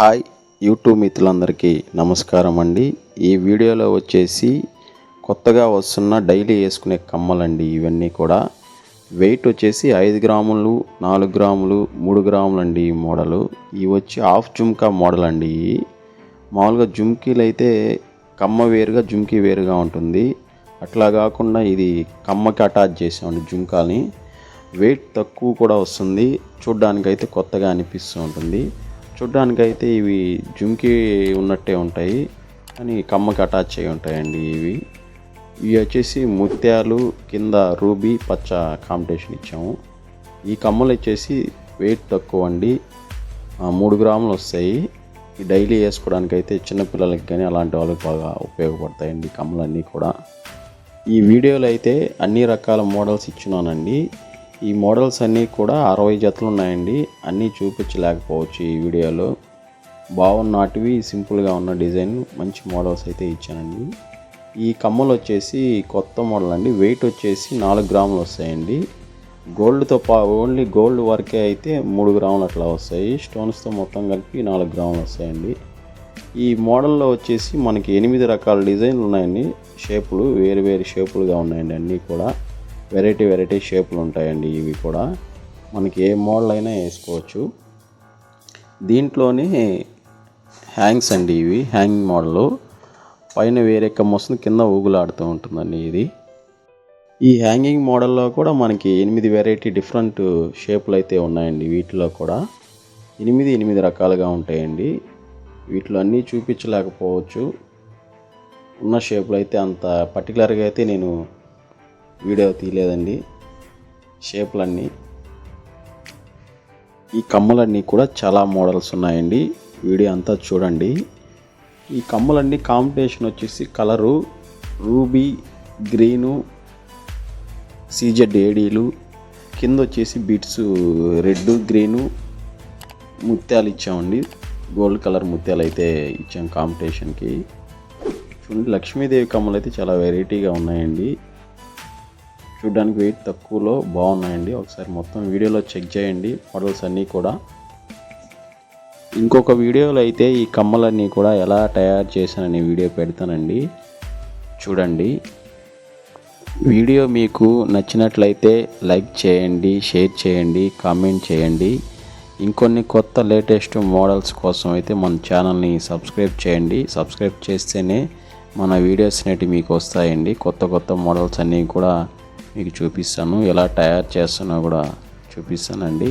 Hi YouTube మిత్రులందరికీ నమస్కారం అండి. ఈ వీడియోలో వచ్చేసి కొత్తగా వస్తున్న డైలీ వేసుకునే కమ్మలండి. ఇవన్నీ కూడా వెయిట్ వచ్చేసి 5 గ్రాములు, 4 గ్రాములు, 3 గ్రాములు అండి. ఈ మోడలు ఇవి వచ్చి హాఫ్ జుమ్కా మోడల్ అండి. మామూలుగా జుమ్కీలు అయితే కమ్మ వేరుగా జుమ్కీ వేరుగా ఉంటుంది. అట్లా కాకుండా ఇది కమ్మకి అటాచ్ చేసామండి జుమ్కాని. వెయిట్ తక్కువ కూడా వస్తుంది, చూడ్డానికైతే కొత్తగా అనిపిస్తూ ఉంటుంది. చూడ్డానికైతే ఇవి జుమ్కీ ఉన్నట్టే ఉంటాయి కానీ కమ్మకి అటాచ్ అయి ఉంటాయండి. ఇవి వచ్చేసి ముత్యాలు కింద రూబీ పచ్చ కాంబినేషన్ ఇచ్చాము. ఈ కమ్మలు వచ్చేసి వెయిట్ తక్కువ అండి, 3 గ్రాములు వస్తాయి. ఈ డైలీ వేసుకోవడానికైతే చిన్నపిల్లలకి కానీ అలాంటి వాళ్ళకి బాగా ఉపయోగపడతాయండి కమ్మలన్నీ కూడా. ఈ వీడియోలో అయితే అన్ని రకాల మోడల్స్ ఇచ్చినానండి. ఈ మోడల్స్ అన్నీ కూడా 60 జతలు ఉన్నాయండి. అన్నీ చూపించలేకపోవచ్చు ఈ వీడియోలో. బాగున్నటివి సింపుల్గా ఉన్న డిజైన్ మంచి మోడల్స్ అయితే ఇచ్చానండి. ఈ కమ్మలు వచ్చేసి కొత్త మోడల్ అండి. వెయిట్ వచ్చేసి 4 గ్రాములు వస్తాయండి. గోల్డ్తో ఓన్లీ గోల్డ్ వరకే అయితే 3 గ్రాములు అట్లా వస్తాయి. స్టోన్స్తో మొత్తం కలిపి 4 గ్రాములు వస్తాయండి. ఈ మోడల్లో వచ్చేసి మనకి 8 రకాల డిజైన్లు ఉన్నాయండి. షేపులు వేరు వేరు షేపులుగా ఉన్నాయండి. అన్నీ కూడా వెరైటీ షేపులు ఉంటాయండి. ఇవి కూడా మనకి ఏ మోడల్ అయినా వేసుకోవచ్చు. దీంట్లోనే హ్యాంగ్స్ అండి. ఇవి హ్యాంగింగ్ మోడల్. పైన వేరే కమ్మ వస్తుంది, కింద ఊగులాడుతూ ఉంటుందండి ఇది. ఈ హ్యాంగింగ్ మోడల్లో కూడా మనకి 8 వెరైటీ డిఫరెంట్ షేపులు అయితే ఉన్నాయండి. వీటిలో కూడా 8 రకాలుగా ఉంటాయండి. వీటిలో అన్నీ చూపించలేకపోవచ్చు. ఉన్న షేపులు అయితే అంత పర్టికులర్గా అయితే నేను వీడియో తీయలేదండి. షేపులన్నీ ఈ కమ్మలన్నీ కూడా చాలా మోడల్స్ ఉన్నాయండి. వీడియో అంతా చూడండి. ఈ కమ్మలన్నీ కాంబినేషన్ వచ్చేసి కలరు రూబీ, గ్రీను, సీజెడ్ ఏడీలు, కింద వచ్చేసి బీట్స్ రెడ్, గ్రీను ముత్యాలు ఇచ్చామండి. గోల్డ్ కలర్ ముత్యాలు అయితే ఇచ్చాం కాంపిటీషన్కి. చూడండి, లక్ష్మీదేవి కమ్మలు అయితే చాలా వెరైటీగా ఉన్నాయండి. చూడ్డానికి వెయిట్ తక్కువలో బాగున్నాయండి. ఒకసారి మొత్తం వీడియోలో చెక్ చేయండి మోడల్స్ అన్నీ కూడా. ఇంకొక వీడియోలో అయితే ఈ కమ్మలన్నీ కూడా ఎలా తయారు చేశానని వీడియో పెడతానండి, చూడండి. వీడియో మీకు నచ్చినట్లయితే లైక్ చేయండి, షేర్ చేయండి, కామెంట్ చేయండి. ఇంకొన్ని కొత్త లేటెస్ట్ మోడల్స్ కోసం అయితే మన ఛానల్ని సబ్స్క్రైబ్ చేయండి. సబ్స్క్రైబ్ చేస్తేనే మన వీడియోస్ అనేవి మీకు వస్తాయండి. కొత్త మోడల్స్ అన్నీ కూడా మీకు చూపిస్తాను, ఎలా తయారు చేస్తానో కూడా చూపిస్తానండి.